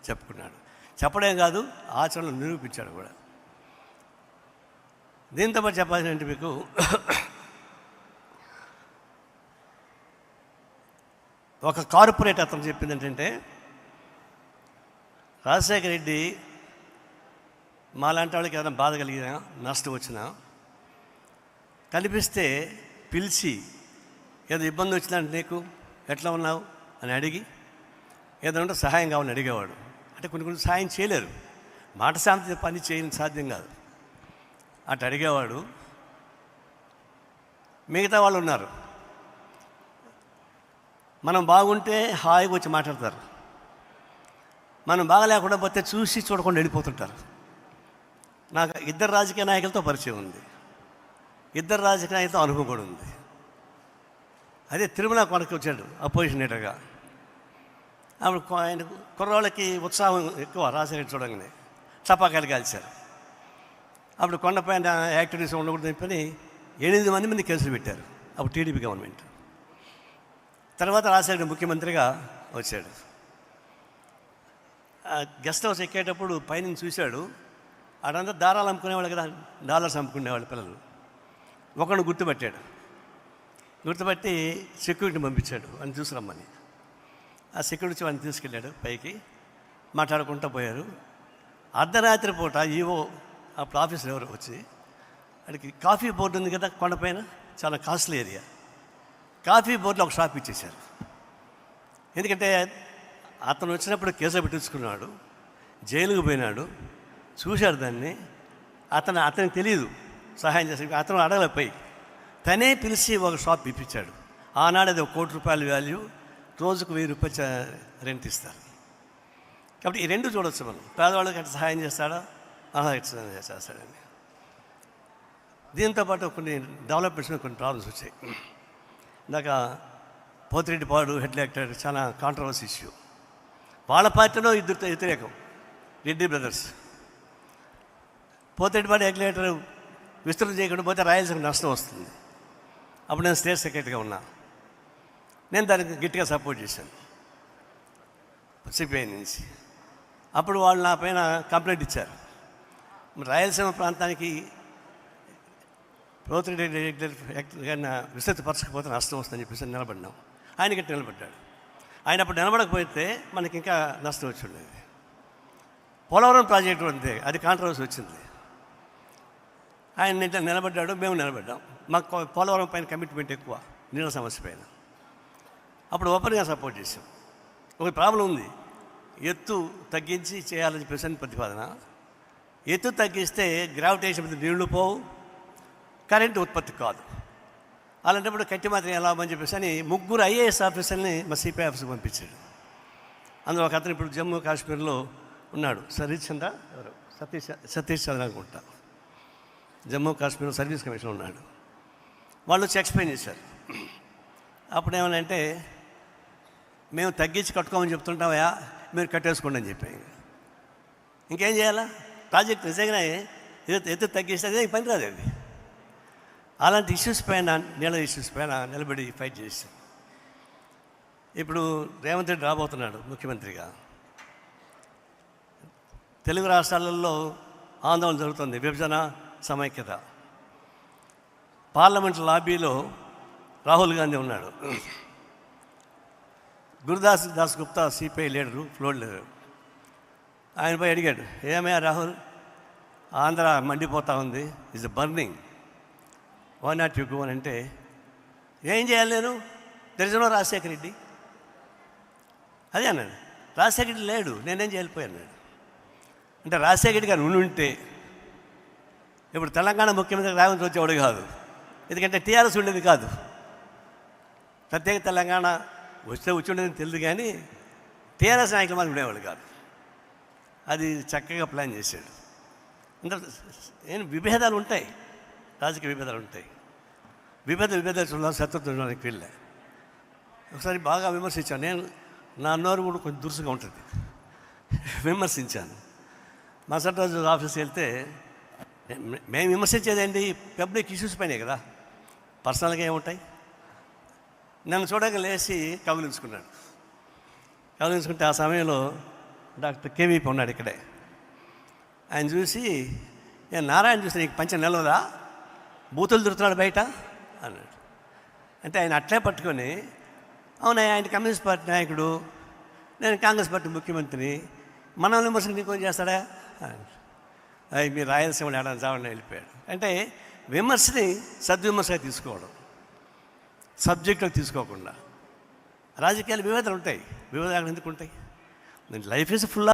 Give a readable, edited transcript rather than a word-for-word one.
చెప్పుకున్నాడు. చెప్పడం కాదు, ఆచరణలో నిరూపించాడు కూడా. దీంతో పాటు చెప్పాల్సిందంటే మీకు ఒక కార్పొరేట్ అతను చెప్పింది ఏంటంటే, రాజశేఖర రెడ్డి మాలాంటి వాళ్ళకి ఏదైనా బాధ కలిగినా, నష్టం వచ్చినా కనిపిస్తే పిలిచి ఏదో ఇబ్బంది వచ్చిందంటే నీకు ఎట్లా ఉన్నావు అని అడిగి ఏదంటే సహాయం కావాలని అడిగేవాడు. అంటే కొన్ని సహాయం చేయలేరు, మాట శాంతి పని చేయని సాధ్యం కాదు, అటు అడిగేవాడు. మిగతా వాళ్ళు ఉన్నారు, మనం బాగుంటే హాయిగా వచ్చి మాట్లాడతారు, మనం బాగా లేకుండా పోతే చూసి చూడకుండా వెళ్ళిపోతుంటారు. నాకు ఇద్దరు రాజకీయ నాయకులతో పరిచయం ఉంది, ఇద్దరు రాజకీయ నాయకులతో అనుభవం కూడా ఉంది. అదే తిరుమల కొనకి వచ్చాడు అపోజిషన్ లీడర్గా. అప్పుడు ఆయన కుర్రాళ్ళకి ఉత్సాహం ఎక్కువ, రాజశేఖర్ చూడగానే చపాకాయలు కాల్చారు. అప్పుడు కొండపైన యాక్టివిటీస్ ఉండకూడదు చెప్పని 8 మంది కేసులు పెట్టారు, అప్పుడు టీడీపీ గవర్నమెంట్. తర్వాత రాజశేఖర్ ముఖ్యమంత్రిగా వచ్చాడు. గెస్ట్ హౌస్ ఎక్కేటప్పుడు పైన చూశాడు, అడంతా దారాలు అమ్ముకునేవాళ్ళు కదా, డాలర్స్ అమ్ముకునేవాళ్ళు పిల్లలు. ఒకడు గుర్తుపట్టాడు, గుర్తుపట్టి సెక్యూరిటీని పంపించాడు అని చూసిరమ్మని. ఆ సెక్యూరిటీ వాడిని తీసుకెళ్ళాడు పైకి, మాట్లాడుకుంటూ పోయారు. అర్ధరాత్రి పూట ఈవో అప్పుడు ఆఫీసులో ఎవరు వచ్చి అక్కడికి కాఫీ బోర్డు ఉంది కదా కొండపైన, చాలా కాస్ట్లీ ఏరియా, కాఫీ బోర్డులో ఒక షాప్ ఇచ్చేశారు. ఎందుకంటే అతను వచ్చినప్పుడు కేసు పెట్టించుకున్నాడు, జైలుకు పోయినాడు, చూశాడు దాన్ని. అతనికి తెలియదు సహాయం చేసి, అతను అడగలేకపోయి తనే పిలిచి ఒక షాప్ ఇప్పించాడు. ఆనాడు అది ₹1 కోటి వాల్యూ, రోజుకు ₹1000 రెంట్ ఇస్తారు. కాబట్టి ఈ రెండు చూడవచ్చు మనం, పేదవాళ్ళకి అట్లా సహాయం చేస్తాడా, అలా చేస్తాడని. దీంతోపాటు కొన్ని డెవలప్మెంట్స్ కొన్ని ప్రాబ్లమ్స్ వచ్చాయి. ఇందాక పోతిరెడ్డిపాడు హెడ్ లెక్టర్ చాలా కాంట్రవర్సీ ఇష్యూ. వాళ్ళ పార్టీలో ఇద్దరితో వ్యతిరేకం, రెడ్డి బ్రదర్స్. పోతిరెడ్డిపాడు హెడ్ లెక్టర్ విస్తృతం చేయకుండా పోతే రాయలసీమ నష్టం వస్తుంది. అప్పుడు నేను స్టేట్ సెక్రటరీగా ఉన్నా, నేను దానికి గట్టిగా సపోర్ట్ చేశాను సిపిఐ నుంచి. అప్పుడు వాళ్ళు నా పైన కంప్లైంట్ ఇచ్చారు, రాయలసీమ ప్రాంతానికి పోతిరెడ్డి విస్తృతపరచకపోతే నష్టం వస్తుందని చెప్పేసి నిలబడినాం. ఆయన గట్టి నిలబడ్డాడు. ఆయన అప్పుడు నిలబడకపోతే మనకి ఇంకా నష్టం వచ్చి ఉండేది. పోలవరం ప్రాజెక్టు అంతే, అది కాంట్రవర్సీ వచ్చింది. ఆయన నిలబడ్డాడు, మేము నిలబడ్డాం. మాకు పోలవరం పైన కమిట్మెంట్ ఎక్కువ, నీళ్ళ సమస్య పైన. అప్పుడు ఓపెన్గా సపోర్ట్ చేసాం. ఒక ప్రాబ్లం ఉంది, ఎత్తు తగ్గించి చేయాలని చెప్పేసి ప్రతిపాదన. ఎత్తు తగ్గిస్తే గ్రావిటేషన్ మీద నీళ్లు పోవు, కరెంటు ఉత్పత్తి కాదు. అలాంటప్పుడు కట్టి మాత్రం ఎలా అని చెప్పేసి అని 3 IAS ఆఫీసర్ని మా సిపిఐ ఆఫీస్కి పంపించాడు. అందులో ఒక అతను ఇప్పుడు జమ్మూ కాశ్మీర్లో ఉన్నాడు, సతీష్ చంద్ర అనుకుంటా, జమ్మూ కాశ్మీర్ సర్వీస్ కమిషన్ ఉన్నాడు. వాళ్ళు వచ్చి ఎక్స్ప్లెయిన్ చేశారు. అప్పుడు ఏమనంటే, మేము తగ్గించి కట్టుకోమని చెప్తుంటామయా, మీరు కట్టేసుకోండి అని చెప్పాయి. ఇంకేం చేయాలా, ప్రాజెక్ట్ నిజంగానే ఎత్తు తగ్గిస్తే అదే పని రాదు. అది అలాంటి ఇష్యూస్ పైన, నీళ్ళ ఇష్యూస్ పైన నిలబడి ఫైట్ చేసి ఇప్పుడు రేవంత్ రెడ్డి రాబోతున్నాడు ముఖ్యమంత్రిగా. తెలుగు రాష్ట్రాలలో ఆందోళన జరుగుతుంది, విభజన సమైక్యత. పార్లమెంట్ లాబీలో రాహుల్ గాంధీ ఉన్నాడు, Gurudas Gupta CPI leader, floor leader. ఆయన పోయి అడిగాడు, ఏమయ్యా రాహుల్, ఆంధ్ర మండిపోతూ ఉంది, is burning, why not you go అని అంటే, ఏం చేయాలి నేను, there is no Rajasekhara Reddy. అదే అన్నాడు, రాజశేఖర రెడ్డి లేడు, నేనేం చేయలేకపోయాను. అంటే రాజశేఖర రెడ్డి గారు ఉంటే ఇప్పుడు తెలంగాణ ముఖ్యమంత్రి రేవంత్ వచ్చేవాడు కాదు, ఎందుకంటే టీఆర్ఎస్ ఉండేది కాదు. ప్రత్యేక తెలంగాణ వస్తే వచ్చి ఉండేది తెలియదు, కానీ టీఆర్ఎస్ నాయకులు మాత్రం ఉండేవాళ్ళు కాదు. అది చక్కగా ప్లాన్ చేశాడు. అంటే విభేదాలు ఉంటాయి, రాజకీయ విభేదాలు ఉంటాయి. విభేదాలు చూడాలి, శత్రుత్వం చూడడానికి వెళ్ళా. ఒకసారి బాగా విమర్శించాను నేను, నా నోరు కూడా కొంచెం దురుసుగా ఉంటుంది, విమర్శించాను. మరుసటి రోజు ఆఫీస్కి వెళ్తే, మేము విమర్శించేదండి పబ్లిక్ ఇష్యూస్ పైనే కదా, పర్సనల్గా ఏముంటాయి. నన్ను చూడగా లేచి కౌగిలించుకున్నాడు. కౌగిలించుకుంటే ఆ సమయంలో డాక్టర్ కేవీపీ ఉన్నాడు ఇక్కడే. ఆయన చూసి, నేను నారాయణ చూసి నీకు పంచ నిలవదా, బూతులు తిరుగుతున్నాడు బయట అన్నాడు. అంటే ఆయన అట్లే పట్టుకొని, అవునా ఆయన కమ్యూనిస్ట్ పార్టీ నాయకుడు, నేను కాంగ్రెస్ పార్టీ ముఖ్యమంత్రిని, మనల్ని విమర్శకు నీకు చేస్తాడా అని. అవి మీరు రాయలసీమ ఏడాది చావని వెళ్ళిపోయాడు. అంటే విమర్శని సద్విమర్శగా తీసుకోవడం, సబ్జెక్టులు తీసుకోకుండా. రాజకీయాలు విభేదాలు ఉంటాయి, విభేదాలు ఎందుకు ఉంటాయి? Life is full